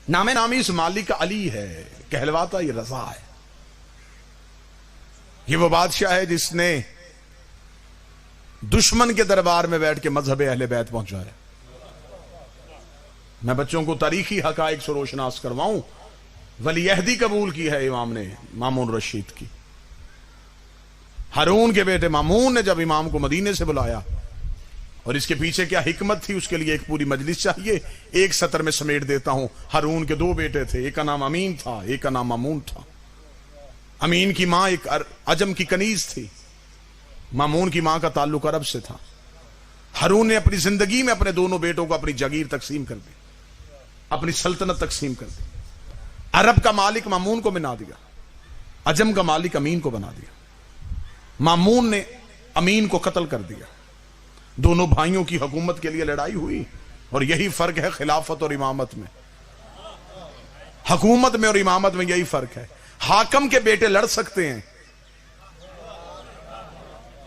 نام نامی اس مالک کا علی ہے، کہلواتا یہ رضا ہے۔ یہ وہ بادشاہ ہے جس نے دشمن کے دربار میں بیٹھ کے مذہب اہل بیت پہنچایا۔ میں بچوں کو تاریخی حقائق سے روشناس کرواؤں، ولی عہدی قبول کی ہے امام نے مامون رشید کی۔ ہارون کے بیٹے مامون نے جب امام کو مدینے سے بلایا، اور اس کے پیچھے کیا حکمت تھی اس کے لیے ایک پوری مجلس چاہیے، ایک سطر میں سمیٹ دیتا ہوں۔ ہارون کے دو بیٹے تھے، ایک کا نام امین تھا، ایک کا نام مامون تھا۔ امین کی ماں ایک عجم کی کنیز تھی، مامون کی ماں کا تعلق عرب سے تھا۔ ہارون نے اپنی زندگی میں اپنے دونوں بیٹوں کو اپنی جگیر تقسیم کر دی، اپنی سلطنت تقسیم کر دی۔ عرب کا مالک مامون کو بنا دیا، عجم کا مالک امین کو بنا دیا۔ مامون نے امین کو قتل کر دیا۔ دونوں بھائیوں کی حکومت کے لیے لڑائی ہوئی، اور یہی فرق ہے خلافت اور امامت میں۔ حکومت میں اور امامت میں یہی فرق ہے۔ حاکم کے بیٹے لڑ سکتے ہیں،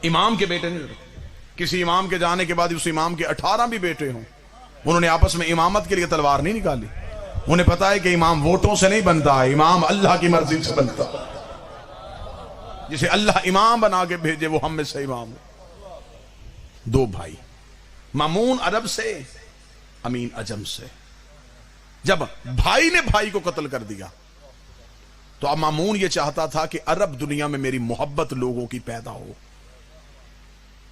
امام کے بیٹے نہیں لڑتے۔ کسی امام کے جانے کے بعد اس امام کے 18 بھی بیٹے ہوں، انہوں نے آپس میں امامت کے لیے تلوار نہیں نکالی۔ انہیں پتا ہے کہ امام ووٹوں سے نہیں بنتا، امام اللہ کی مرضی سے بنتا۔ جسے اللہ امام بنا کے بھیجے وہ ہم میں سے امام ہے۔ دو بھائی، مامون عرب سے، امین عجم سے۔ جب بھائی نے بھائی کو قتل کر دیا تو اب مامون یہ چاہتا تھا کہ عرب دنیا میں میری محبت لوگوں کی پیدا ہو۔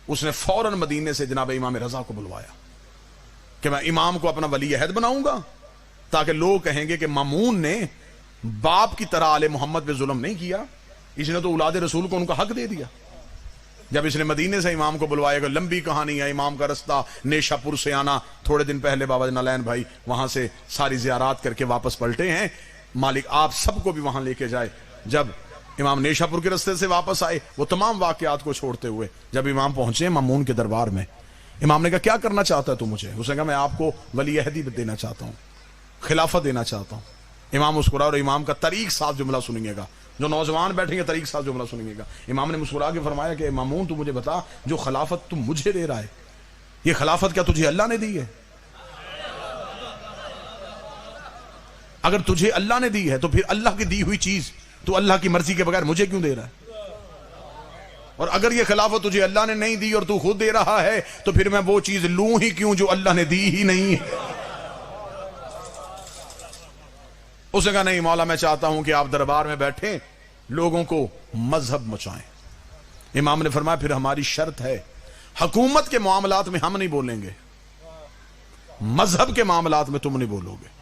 اس نے فوراً مدینے سے جناب امام رضا کو بلوایا کہ میں امام کو اپنا ولی عہد بناؤں گا، تاکہ لوگ کہیں گے کہ مامون نے باپ کی طرح آل محمد پہ ظلم نہیں کیا، اس نے تو اولاد رسول کو ان کا حق دے دیا۔ جب اس نے مدینے سے امام کو بلوایا گا، لمبی کہانی ہے۔ امام کا رستہ نیشہ پور سے آنا، تھوڑے دن پہلے بابا نالین بھائی وہاں سے ساری زیارات کر کے واپس پلٹے ہیں، مالک آپ سب کو بھی وہاں لے کے جائے۔ جب امام نیشہ پور کے رستے سے واپس آئے، وہ تمام واقعات کو چھوڑتے ہوئے جب امام پہنچے مامون کے دربار میں، امام نے کہا کیا کرنا چاہتا ہے تو مجھے؟ اس نے کہا میں آپ کو ولی عہدی دینا چاہتا ہوں، خلافت دینا چاہتا ہوں۔ امام مسکرا، اور امام کا طریق ساز جملہ سنیے گا، جو نوجوان بیٹھیں گے طریق ساز جملہ سنیے گا۔ امام نے مسکرا کے فرمایا کہ مامون تو مجھے بتا، جو خلافت تم مجھے دے رہا ہے، یہ خلافت کیا تجھے اللہ نے دی ہے؟ اگر تجھے اللہ نے دی ہے تو پھر اللہ کی دی ہوئی چیز تو اللہ کی مرضی کے بغیر مجھے کیوں دے رہا ہے؟ اور اگر یہ خلافت تجھے اللہ نے نہیں دی اور تو خود دے رہا ہے تو پھر میں وہ چیز لوں ہی کیوں جو اللہ نے دی ہی نہیں ہے؟ اس نے کہا نہیں مولا، میں چاہتا ہوں کہ آپ دربار میں بیٹھیں، لوگوں کو مذہب مچائیں۔ امام نے فرمایا پھر ہماری شرط ہے، حکومت کے معاملات میں ہم نہیں بولیں گے، مذہب کے معاملات میں تم نہیں بولو گے۔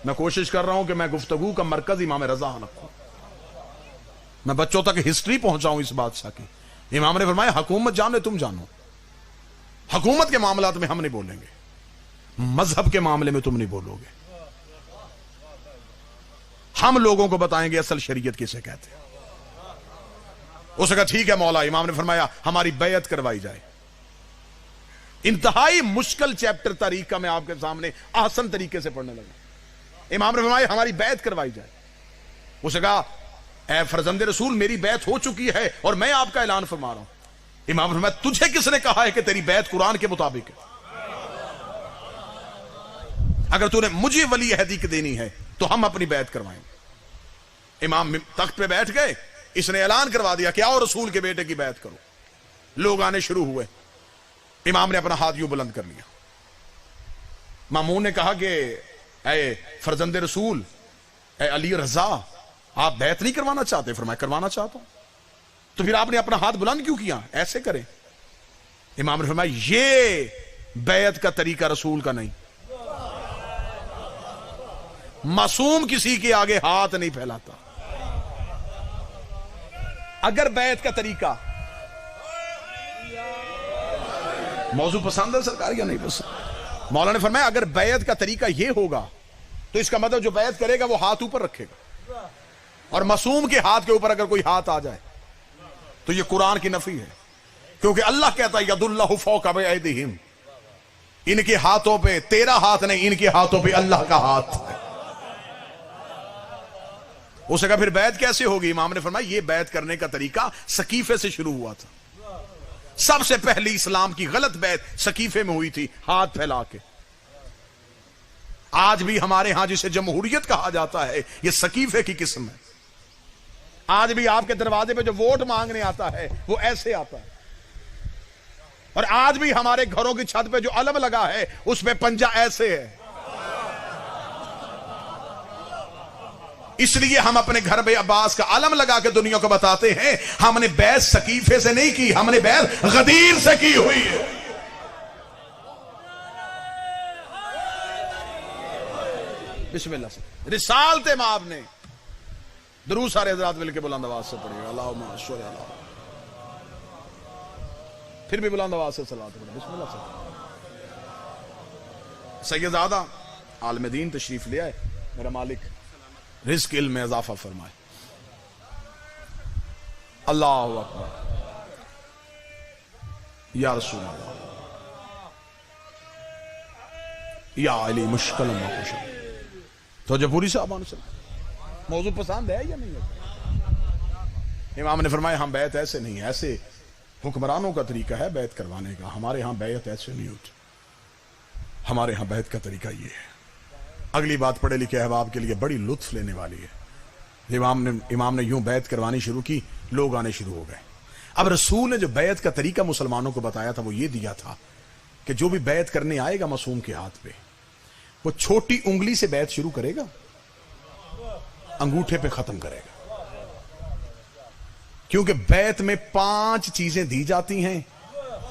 میں کوشش کر رہا ہوں کہ میں گفتگو کا مرکز امام رضا رکھوں، میں بچوں تک ہسٹری پہنچاؤں اس بادشاہ کی۔ امام نے فرمایا حکومت جانے تم جانو، حکومت کے معاملات میں ہم نہیں بولیں گے، مذہب کے معاملے میں تم نہیں بولو گے، ہم لوگوں کو بتائیں گے اصل شریعت کسے کہتے ہیں۔ اس نے کہا ٹھیک ہے مولا۔ امام نے فرمایا ہماری بیعت کروائی جائے۔ انتہائی مشکل چیپٹر تاریخ کا میں آپ کے سامنے آسان طریقے سے پڑھنے لگا۔ امام نے فرمایا ہماری بیعت کروائی جائے۔ اس نے کہا اے فرزند رسول میری بیعت ہو چکی ہے اور میں آپ کا اعلان فرما رہا ہوں۔ امام نے فرمایا تجھے کس نے کہا ہے کہ تیری بیعت قرآن کے مطابق ہے؟ اگر تو نے مجھے ولی عہدی کی دینی ہے تو ہم اپنی بیعت کروائیں گے۔ امام تخت پہ بیٹھ گئے، اس نے اعلان کروا دیا کہ آؤ رسول کے بیٹے کی بیعت کرو۔ لوگ آنے شروع ہوئے، امام نے اپنا ہاتھ یوں بلند کر لیا۔ مامون نے کہا کہ اے فرزند رسول، اے علی رضا، آپ بیعت نہیں کروانا چاہتے؟ فرمایا کروانا چاہتا ہوں۔ تو پھر آپ نے اپنا ہاتھ بلند کیوں کیا؟ ایسے کریں۔ امام نے فرمایا یہ بیعت کا طریقہ رسول کا نہیں، معصوم کسی کے آگے ہاتھ نہیں پھیلاتا۔ اگر بیعت کا طریقہ موضوع پسند ہے سرکار یا نہیں پسند؟ مولا نے فرمایا اگر بیعت کا طریقہ یہ ہوگا تو اس کا مطلب جو بیعت کرے گا وہ ہاتھ اوپر رکھے گا، اور معصوم کے ہاتھ کے اوپر اگر کوئی ہاتھ آ جائے تو یہ قرآن کی نفی ہے، کیونکہ اللہ کہتا ہے ید اللہ فوق بایدیہم، ان کے ہاتھوں پہ تیرا ہاتھ نہیں، ان کے ہاتھوں پہ اللہ کا ہاتھ ہے۔ اسے کہا پھر بیعت کیسے ہوگی؟ امام نے فرمایا یہ بیعت کرنے کا طریقہ سقیفے سے شروع ہوا تھا۔ سب سے پہلی اسلام کی غلط بیعت سقیفے میں ہوئی تھی، ہاتھ پھیلا کے۔ آج بھی ہمارے ہاں جسے جمہوریت کہا جاتا ہے یہ سقیفے کی قسم ہے. آج بھی آپ کے دروازے پہ جو ووٹ مانگنے آتا ہے وہ ایسے آتا ہے. اور آج بھی ہمارے گھروں کی چھت پہ جو علم لگا ہے اس پہ پنجہ ایسے ہے. اس لیے ہم اپنے گھر پہ عباس کا علم لگا کے دنیا کو بتاتے ہیں ہم نے بیعت سقیفے سے نہیں کی, ہم نے بیعت غدیر سے کی ہوئی ہے. بسم اللہ سے رسالت مآب نے درود سارے حضرات مل کے بلند آواز سے پڑھیے اللہم صل علی, پھر بھی بلند آواز سے صلوات پڑھیں. بسم اللہ سے سیدزادہ عالم دین تشریف لے آئے. میرا مالک رزق علم میں اضافہ فرمائے. اللہ اکبر یا رسول اللہ یا علی مشکل مکشل. تو جو پوری صاحبان سے موضوع پسند ہے یا نہیں ہے؟ امام نے فرمایا ہم بیعت ایسے نہیں, ایسے حکمرانوں کا طریقہ ہے بیعت کروانے کا, ہمارے ہاں بیعت ایسے نہیں ہوتی, ہمارے ہاں بیعت کا طریقہ یہ ہے. اگلی بات پڑھے لکھے احباب کے لیے بڑی لطف لینے والی ہے. امام نے یوں بیعت کروانی شروع کی, لوگ آنے شروع ہو گئے. اب رسول نے جو بیعت کا طریقہ مسلمانوں کو بتایا تھا وہ یہ دیا تھا کہ جو بھی بیعت کرنے آئے گا معصوم کے ہاتھ پہ وہ چھوٹی انگلی سے بیعت شروع کرے گا, انگوٹھے پہ ختم کرے گا. کیونکہ بیعت میں 5 چیزیں دی جاتی ہیں,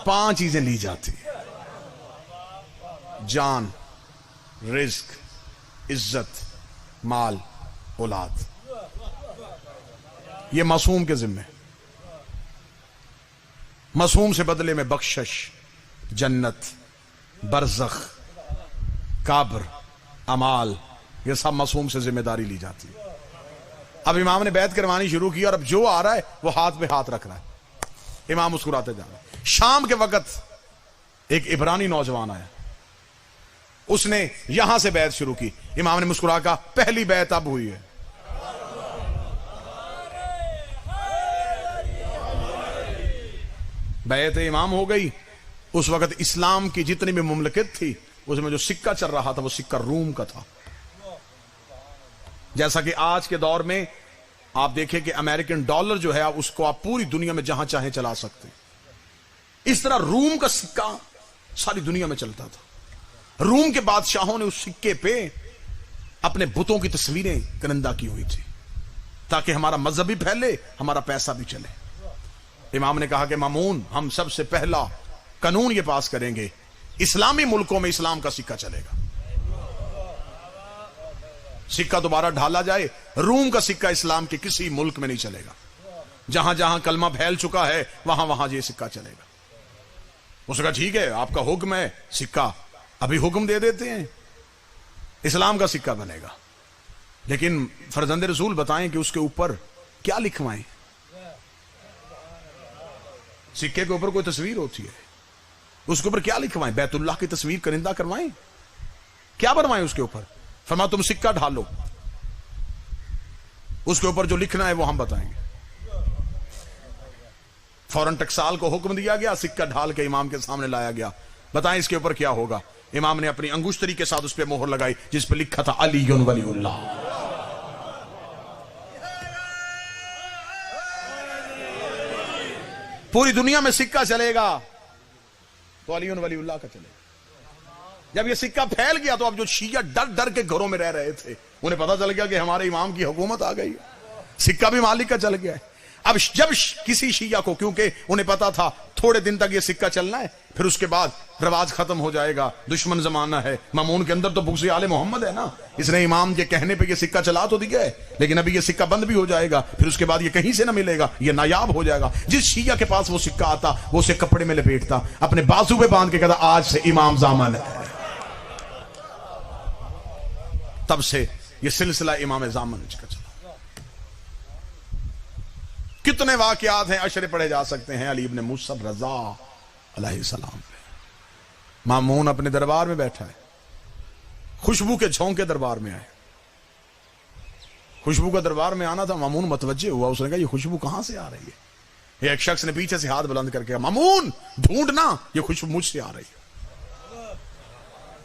5 چیزیں لی جاتی ہیں: جان, رزق, عزت, مال, اولاد. یہ معصوم کے ذمہ. معصوم سے بدلے میں بخشش, جنت, برزخ, قبر, امال, یہ سب معصوم سے ذمہ داری لی جاتی ہے. اب امام نے بیعت کروانی شروع کی اور اب جو آ رہا ہے وہ ہاتھ پہ ہاتھ رکھ رہا ہے. امام مسکراتے جا رہا ہے. شام کے وقت ایک عبرانی نوجوان آیا, اس نے یہاں سے بیعت شروع کی. امام نے مسکرا کہا پہلی بیعت اب ہوئی ہے. بیعت امام ہو گئی. اس وقت اسلام کی جتنی بھی مملکت تھی اس میں جو سکہ چل رہا تھا وہ سکہ روم کا تھا. جیسا کہ آج کے دور میں آپ دیکھیں کہ امریکن ڈالر جو ہے اس کو آپ پوری دنیا میں جہاں چاہیں چلا سکتے ہیں, اس طرح روم کا سکہ ساری دنیا میں چلتا تھا. روم کے بادشاہوں نے اس سکے پہ اپنے بتوں کی تصویریں کرندہ کی ہوئی تھی تاکہ ہمارا مذہب بھی پھیلے, ہمارا پیسہ بھی چلے. امام نے کہا کہ مامون ہم سب سے پہلا قانون یہ پاس کریں گے, اسلامی ملکوں میں اسلام کا سکہ چلے گا. سکہ دوبارہ ڈھالا جائے, روم کا سکہ اسلام کے کسی ملک میں نہیں چلے گا. جہاں جہاں کلمہ پھیل چکا ہے وہاں وہاں یہ سکہ چلے گا. اس نے کہا ٹھیک ہے آپ کا حکم ہے, سکہ ابھی حکم دے دیتے ہیں, اسلام کا سکہ بنے گا. لیکن فرزند رسول بتائیں کہ اس کے اوپر کیا لکھوائیں؟ سکے کے اوپر کوئی تصویر ہوتی ہے, اس کے اوپر کیا لکھوائیں؟ بیت اللہ کی تصویر کرندہ کروائیں؟ کیا بنوائیں اس کے اوپر؟ فرمایا تم سکہ ڈھالو, اس کے اوپر جو لکھنا ہے وہ ہم بتائیں گے. فوراً ٹکسال کو حکم دیا گیا, سکہ ڈھال کے امام کے سامنے لایا گیا. بتائیں اس کے اوپر کیا ہوگا؟ امام نے اپنی انگشتری کے ساتھ اس پہ مہر لگائی جس پہ لکھا تھا علی ولی اللہ. پوری دنیا میں سکہ چلے گا تو علی ولی اللہ کا چلے گا. جب یہ سکہ پھیل گیا تو اب جو شیعہ ڈر ڈر کے گھروں میں رہ رہے تھے انہیں پتا چل گیا کہ ہمارے امام کی حکومت آ گئی, سکہ بھی مالک کا چل گیا ہے. اب جب کسی شیعہ کو, کیونکہ انہیں پتا تھا تھوڑے دن تک یہ سکہ چلنا ہے پھر اس کے بعد رواج ختم ہو جائے گا, دشمن زمانہ ہے, مامون کے اندر تو بغض آل محمد ہے نا, اس نے امام کے کہنے پہ یہ سکہ چلا تو دیا ہے لیکن ابھی یہ سکہ بند بھی ہو جائے گا, پھر اس کے بعد یہ کہیں سے نہ ملے گا, یہ نایاب ہو جائے گا. جس شیعہ کے پاس وہ سکہ آتا وہ اسے کپڑے میں لپیٹتا, اپنے بازو پہ باندھ کے کہتا آج سے امام زامن ہے. تب سے یہ سلسلہ امام زامن کا چلا. کتنے واقعات ہیں, اشرے پڑھے جا سکتے ہیں. علی ابن موسیٰ رضا علیہ السلام, مامون اپنے دربار میں بیٹھا ہے, خوشبو کے جھونکے دربار میں آئے. خوشبو کا دربار میں آنا تھا, مامون متوجہ ہوا, اس نے کہا یہ خوشبو کہاں سے آ رہی ہے؟ ایک شخص نے پیچھے سے ہاتھ بلند کر کے کہا مامون ڈھونڈنا, یہ خوشبو مجھ سے آ رہی ہے.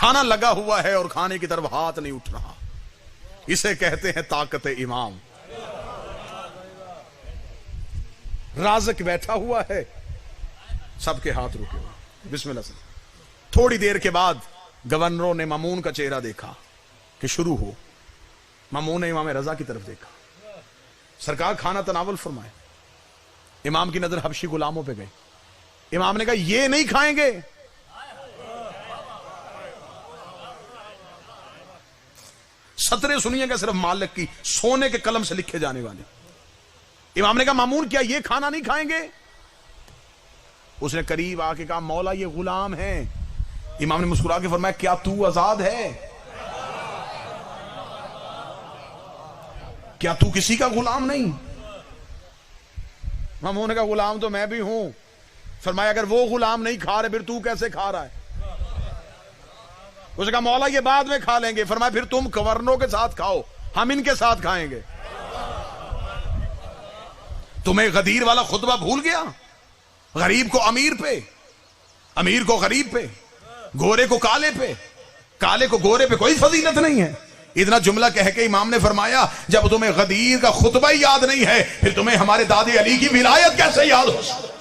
کھانا لگا ہوا ہے اور کھانے کی طرف ہاتھ نہیں اٹھ رہا، اسے کہتے ہیں طاقت امام۔ رازق بیٹھا ہوا ہے، سب کے ہاتھ رکے ہوئے، بسم اللہ سے۔ تھوڑی دیر کے بعد گورنروں نے مامون کا چہرہ دیکھا کہ شروع ہو۔ مامون نے امام رضا کی طرف دیکھا، سرکار کھانا تناول فرمائے۔ امام کی نظر حبشی غلاموں پہ گئی۔ امام نے کہا یہ نہیں کھائیں گے۔ سطریں سنیے گا صرف مالک کی، سونے کے قلم سے لکھے جانے والے۔ امام نے کہا مامون کیا یہ کھانا نہیں کھائیں گے؟ اس نے قریب آ کے کہا مولا یہ غلام ہیں۔ امام نے مسکرا کے فرمایا کیا تو آزاد ہے؟ کیا تو کسی کا غلام نہیں؟ مامون نے کہا غلام تو میں بھی ہوں۔ فرمایا اگر وہ غلام نہیں کھا رہے پھر تو کیسے کھا رہا ہے؟ اس نے کہا مولا یہ بعد میں کھا لیں گے۔ فرمایا پھر تم گورنروں کے ساتھ کھاؤ، ہم ان کے ساتھ کھائیں گے۔ تمہیں غدیر والا خطبہ بھول گیا؟ غریب کو امیر پہ، امیر کو غریب پہ، گورے کو کالے پہ، کالے کو گورے پہ کوئی فضیلت نہیں ہے۔ اتنا جملہ کہہ کے امام نے فرمایا جب تمہیں غدیر کا خطبہ ہی یاد نہیں ہے پھر تمہیں ہمارے دادے علی کی ولایت کیسے یاد ہو سکتی؟